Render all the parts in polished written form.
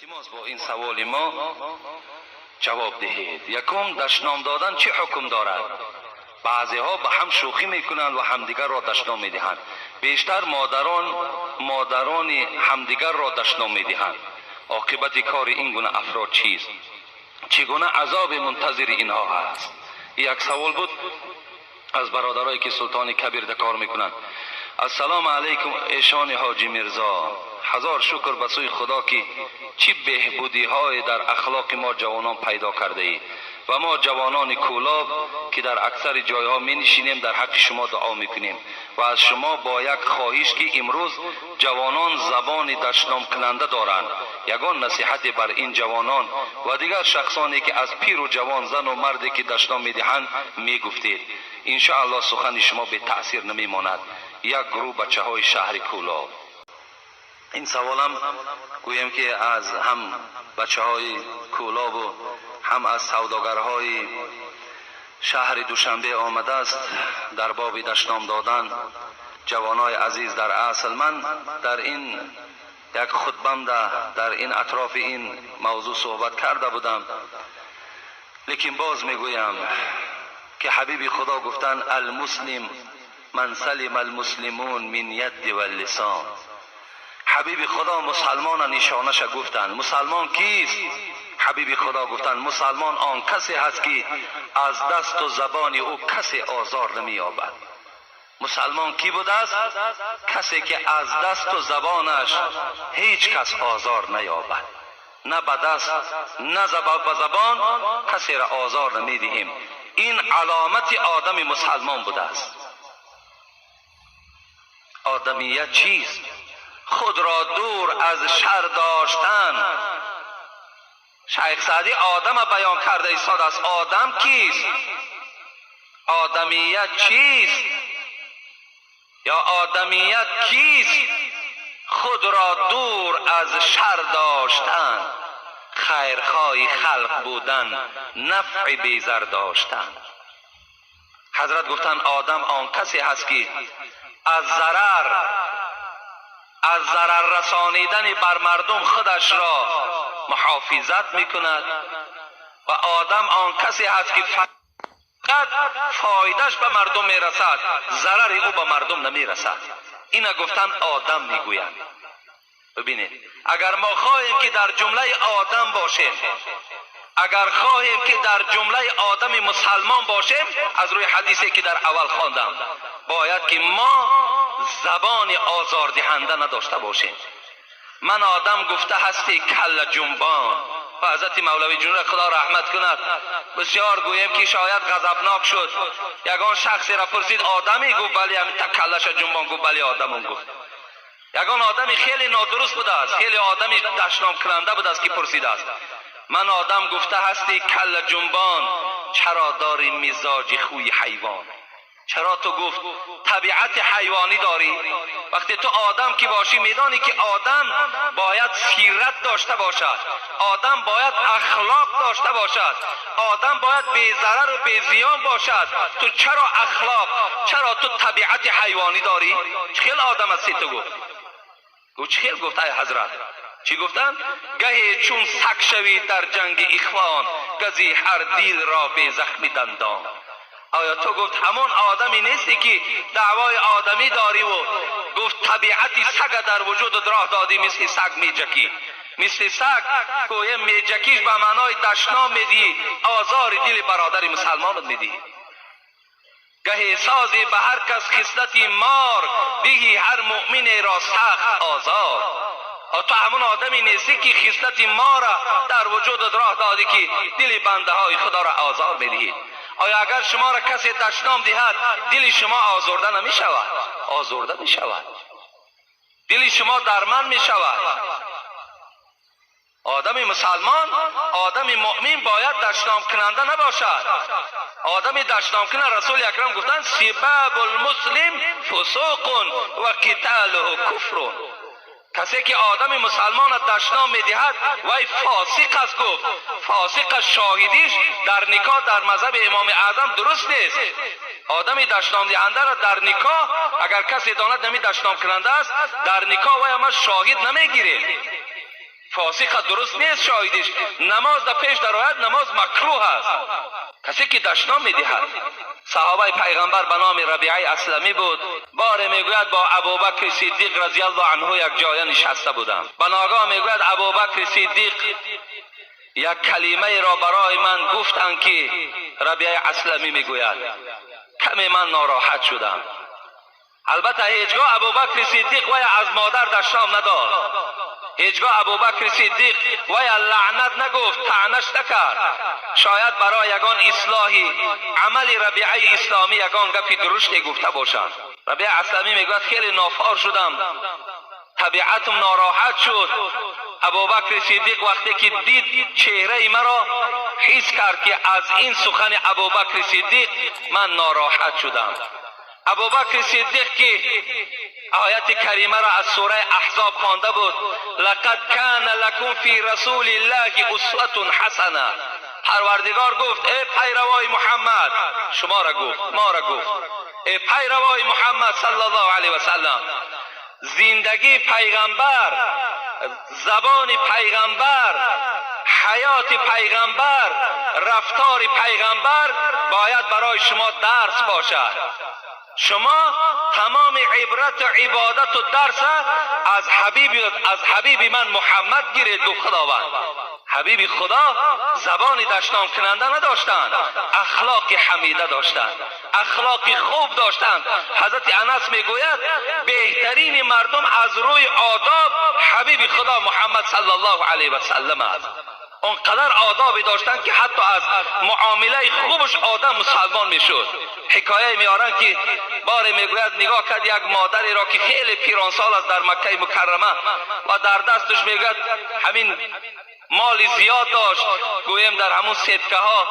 التماس با این سوال ما جواب دهید. یکم دشنام دادن چه حکم دارد؟ بعضی ها به هم شوخی میکنند و همدیگر را دشنام میدهند. بیشتر مادران همدیگر را دشنام میدهند. عاقبت کار این گونه افراد چیست؟ چگونه عذاب منتظر اینها هست؟ یک سوال بود از برادرایی که سلطان کبیر در کار میکنند. السلام علیکم ایشان حاجی میرزا، هزار شکر به سوی خدا که چی بهبودی های در اخلاق ما جوانان پیدا کرده ای و ما جوانان کولاب که در اکثر جایها می نشینیم در حق شما دعا میکنیم و از شما با یک خواهش که امروز جوانان زبان دشنام کننده دارند، یگان نصیحت بر این جوانان و دیگر شخصانی که از پیر و جوان، زن و مردی که دشنام میدهند میگفتید. ان شاء الله سخن شما به تاثیر نمیماند. یک گروه بچه های شهر کولاب. این سوالم گویم که از هم بچه های کولاب و هم از سوداگرهای شهر دوشنبه آمده است در باب دشنام دادن. جوانای عزیز، در اصل من در این یک خطبم در این اطراف این موضوع صحبت کرده بودم، لیکن باز میگویم که حبیب خدا گفتن المسلم من سلم المسلمون من ید و اللسان. حبیب خدا مسلمان نشانش گفتن. مسلمان کیست؟ حبیب خدا گفتن مسلمان آن کسی هست که از دست و زبان او کسی آزار نمی یابد. مسلمان کی بوده است؟ کسی که از دست و زبانش هیچ کس آزار نیابد. نه به دست نه به زبان کسی را آزار نمی دهیم. این علامت آدم مسلمان بوده است. آدمیت چیست؟ خود را دور از شر داشتن. شیخ سعدی آدم بیان کرده ایستاد است. آدم کیست؟ آدمیت چیست؟ یا آدمیت کیست؟ خود را دور از شر داشتن، خیرخواه خلق بودن، نفع بیزر داشتن. حضرت گفتن آدم آن کسی هست که از ضرر رسانیدن بر مردم خودش را محافظت میکند و آدم آن کسی هست که فقط فایدهش به مردم میرسد، ضرر او به مردم نمیرسد. اینا گفتن آدم میگویند. ببینید، اگر ما خواهیم که در جمله آدم باشیم، اگر خواهیم که در جمله آدم مسلمان باشیم، از روی حدیثی که در اول خواندم، باید که ما زبان آزاردهنده نداشته باشیم. من آدم گفته هستی کل جنبان. و حضرت مولوی جنون خدا رحمت کند بسیار گویم که شاید غضبناک شد. یگان شخصی را پرسید آدمی؟ گفت بلی. همین تک کلش جنبان. گفت بلی آدم. گفت یگان آدمی خیلی نادرست بوده است، خیلی آدمی دشنام کننده بوده است که پرسیده است من آدم گفته هستی کل جنبان، چرا داری مزاج خوی حیوان؟ چرا تو گفت طبیعت حیوانی داری؟ وقتی تو آدم که باشی میدانی که آدم باید سیرت داشته باشد، آدم باید اخلاق داشته باشد، آدم باید بی ضرر و بی زیان باشد. تو چرا اخلاق، چرا تو طبیعت حیوانی داری؟ چخیل آدم هستی تو؟ گفت چخیل؟ گفت ای حضرت چی گفتن؟ گهی چون سگ شوی در جنگ اخوان، گزی هر دیل را به زخمی دندان. آیا تو گفت همون آدمی نیستی که دعوای آدمی داری و گفت طبیعتی سگ در وجود راه دادی، مثل سگ میجکی، مثل سگ کوی میجکیش به معنای دشنام میدی، آزار دل برادر مسلمان میدی. گهی سازی به هر کس خصلتی مار، دیگی هر مؤمن را سخت آزار. تو همون آدمی نیستی که خصلت ما را در وجود راه دادی که دل بنده های خدا را آزار میدهید. آیا اگر شما را کسی دشنام دهد دل شما آزرده نمی شود؟ آزرده می شود. دل شما درمند می شود. آدم مسلمان، آدم مؤمن باید دشنام کننده نباشد. آدم دشنام کننده رسول اکرم گفتن سباب المسلم فسوق و قتاله کفر. کسی که آدم مسلمان دشنام میدهد وای فاسق است. گفت فاسق شاهدیش در نکاح در مذهب امام اعظم درست نیست. آدم دشنام دهنده را در نکاح اگر کسی داند نمی دشنام کننده است، در نکاح وای ما شاهد نمیگیریم. فاسق درست نیست شاهدش. نماز در پیش در آید نماز مکروه است. کسی که دشنام میدهد. صحابه پیغمبر به نام ربیعه اسلمی بود. بار میگوید با ابوبکر صدیق رضی الله عنه یک جای نشسته بودم. به ناگاه میگوید ابوبکر صدیق یک کلمه را برای من گفتند که ربیعه اسلمی میگوید. کمی من ناراحت شدم. البته هیچگاه ابوبکر صدیق وی از مادر دشنام نداد. هیچگاه ابوبکر صدیق وی لعنت نگفت، طعنش نکرد. شاید برای یگان اصلاحی عمل ربیعه اسلامی یگان گپی درشتی گفته باشند. ربیعه اسلامی میگوید خیلی نافار شدم، طبیعتم ناراحت شد. ابوبکر صدیق وقتی که دید چهره مرا حس کرد که از این سخن ابوبکر صدیق من ناراحت شدم. ابوبکر صدیق که آیت کریمه را از سوره احزاب خوانده بود، لقد کان لکم فی رسول الله اسوة حسنه. پروردگار گفت ای پیروای محمد، شما را گفت، ما را گفت، ای پیروای محمد صلی الله علیه و سلم، زندگی پیغمبر، زبان پیغمبر، حیات پیغمبر، رفتار پیغمبر باید برای شما درس باشد. شما تمام عبرت و عبادت و درس از حبیب من محمد گیرید. گفت خداوند. حبیب خدا زبان دشنام کننده نداشتند، اخلاق حمیده داشتند، اخلاق خوب داشتند. حضرت انس میگوید بهترین مردم از روی آداب حبیب خدا محمد صلی الله علیه و سلم است. اونقدر آدابی داشتن که حتی از معامله خوبش آدم مسلمان میشد. حکایه میارن که بار میگوید نگاه کرد یک مادری را که خیلی پیرانسال است در مکه مکرمه و در دستش میگوید همین مال زیاد داشت، گویم در همون صدقه ها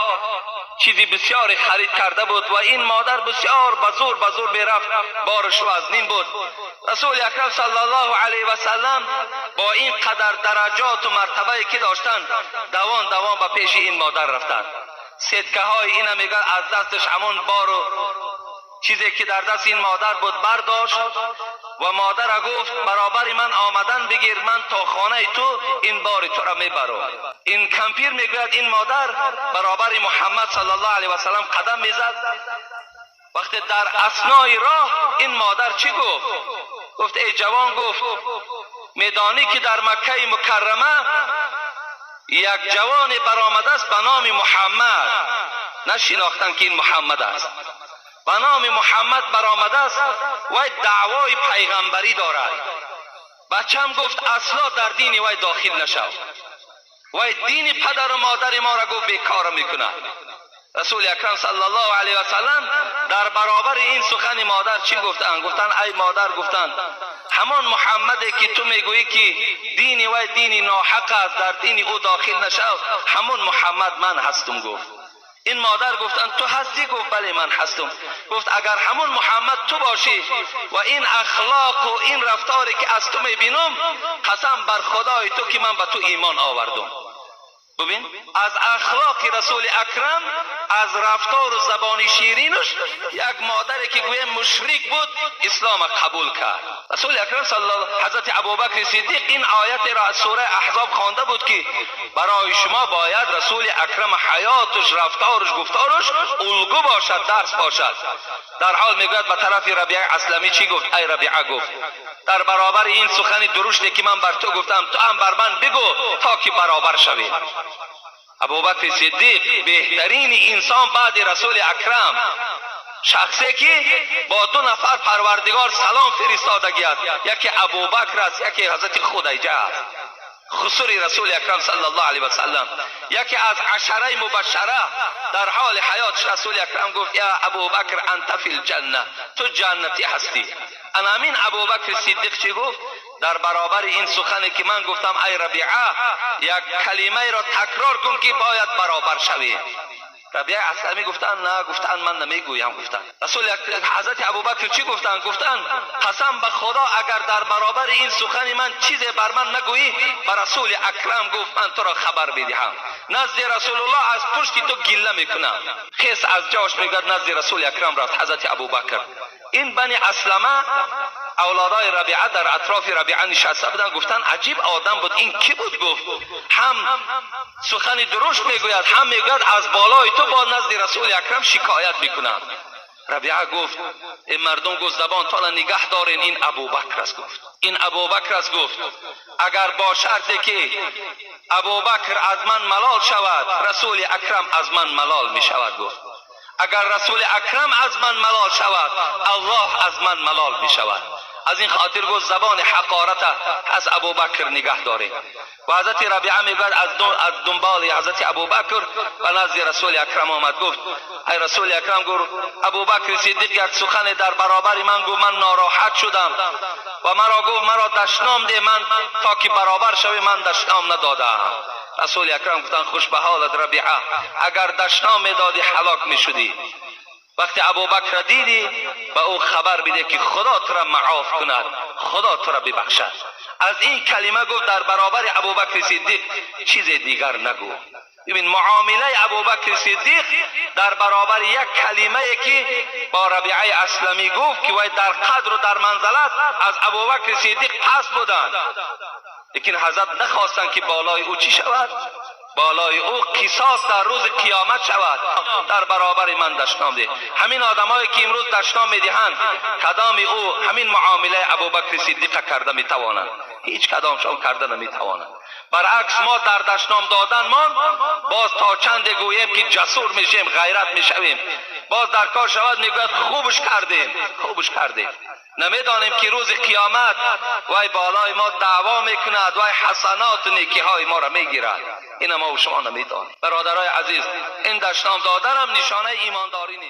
چیزی بسیاری خرید کرده بود و این مادر بسیار بزور میرفت، بارش وزنین بود. رسول اکرم صلی الله علیه و سلم با این قدر درجات و مرتبه که داشتن دوان به پیش این مادر رفتن. صدقه های این میگن از دستش همون بار و چیزی که در دست این مادر بود برداشت و مادر گفت برابر من آمدن بگیر، من تا خانه تو این بار تو را میبرم. این کمپیر میگوید این مادر برابر محمد صلی الله علیه و سلم قدم میزد. وقتی در اثنای راه این مادر چی گفت؟ گفت ای جوان، گفت میدانی که در مکه مکرمه یک جوان برآمده است به نام محمد، نشناختن که این محمد است، به نام محمد برآمده است و دعوای پیغمبری دارد. بچم گفت اصلا در دین وی داخل نشو، وی دین پدر و مادر ما را گفت بیکار میکند. رسول اکرم صلی الله علیه و سلم در برابر این سخن مادر چی گفتن؟ گفتن ای مادر، گفتن همان محمدی که تو میگویی که دین وی دین ناحق است، در دین او داخل نشو، همون محمد من هستم. گفت این مادر گفتن تو هستی؟ گفت بله من هستم. گفت اگر همون محمد تو باشی و این اخلاق و این رفتاری که از تو میبینم، قسم بر خدای تو که من به تو ایمان آوردم. ببین از اخلاق رسول اکرم، از رفتار و زبان شیرینش، یک مادری که گویا مشرک بود اسلام قبول کرد. رسول اکرم صلی الله علیه و حضرت ابوبکر صدیق این آیت را از سوره احزاب خوانده بود که برای شما باید رسول اکرم حیاتش، رفتارش، گفتارش الگو باشد، درس باشد. در حال میگوید به طرف ربیعه اسلمی چی گفت؟ ای ربیعه، گفت در برابر این سخن درشتی که من بر تو گفتم تو هم بر من بگو تا که برابر شوی. ابوبکر صدیق بهترین انسان بعد رسول اکرم، شخصی که با دو نفر پروردگار سلام فرستادگی است، یکی ابوبکر است، یکی حضرت خدیجه است، خسوری رسول اکرم صلی الله علیه و سلم، یکی از عشره مبشره. در حال حیات رسول اکرم گفت یا ابوبکر انت فی الجنه، تو جنتی هستی. امین ابوبکر صدیق چی گفت در برابر این سخنی که من گفتم؟ ای ربیعه، یک کلمه را تکرار کن که باید برابر شوی. ربیعه اسلمی گفتن نه، گفتن من نمیگویم. گفتن رسول حضرت ابوبکر چی گفتن؟ گفتن قسم به خدا اگر در برابر این سخن من چیزی بر من نگویی، به رسول اکرم گفت من تو را خبر بدهم، نزد رسول الله از پشت تو گله میکنم. خیس از جاش میگرد نزد رسول اکرم رفت. حضرت ابوبکر این بنی اسلمه اولادای ربیعه در اطراف ربیعه نشسته بودن، گفتن عجیب آدم بود، این کی بود؟ گفت هم سخن درشت میگوید، هم میگوید از بالای تو با نزد رسول اکرم شکایت میکنم. ربیعه گفت، این مردم گفت زبان تا نگه دارین، این ابوبکر است. گفت این ابوبکر است. گفت اگر با شرطی که ابوبکر از من ملال شود، رسول اکرم از من ملال می شود. گفت اگر رسول اکرم از من ملال شود، الله از من ملال می شود. از این خاطر گفت زبان حقارت از ابوبکر نگه داره. و حضرت ربیعه میگوید از دنبال حضرت ابوبکر و نزد رسول اکرم آمد. گفت ای رسول اکرم، گفت ابوبکر صدیق یک سخن در برابر من گفت، من ناراحت شدم و مرا گفت مرا دشنام ده، من تا که برابر شوی من دشنام ندادم. رسول اکرم گفتن خوش به حالت ربیعه، اگر دشنام میدادی هلاک میشدی. وقتی ابوبکر دیدی به او خبر بده که خدا تو را معاف کند، خدا تو را ببخشد. از این کلمه گفت در برابر ابوبکر صدیق چیز دیگر نگو. ببین معامله ابوبکر صدیق در برابر یک کلمه که با ربیعه اسلمی گفت که وای در قدر و در منزلت از ابوبکر صدیق پست بودند، لیکن حضرت نخواستند که بالای او چی شود؟ بالای او قصاص در روز قیامت شود. در برابر من دشنام ده. همین آدمایی که امروز دشنام میدهند، کدام او همین معامله ابوبکر صدیق کرده میتوانند؟ هیچ کدامشان کرده نمیتوانند. برعکس ما در دشنام دادن ما باز تا چند گوییم که جسور میشیم، غیرت میشویم، باز در کار شود میگوید خوبش کردیم، خوبش کردیم. نمیدانیم که روز قیامت وای بالای ما دعوا میکند، وای حسنات و نیکی های ما را میگیرد. این ما و شما نمیدانیم. برادرای عزیز، این دشنام دادن هم نشانه ایمانداری نیست.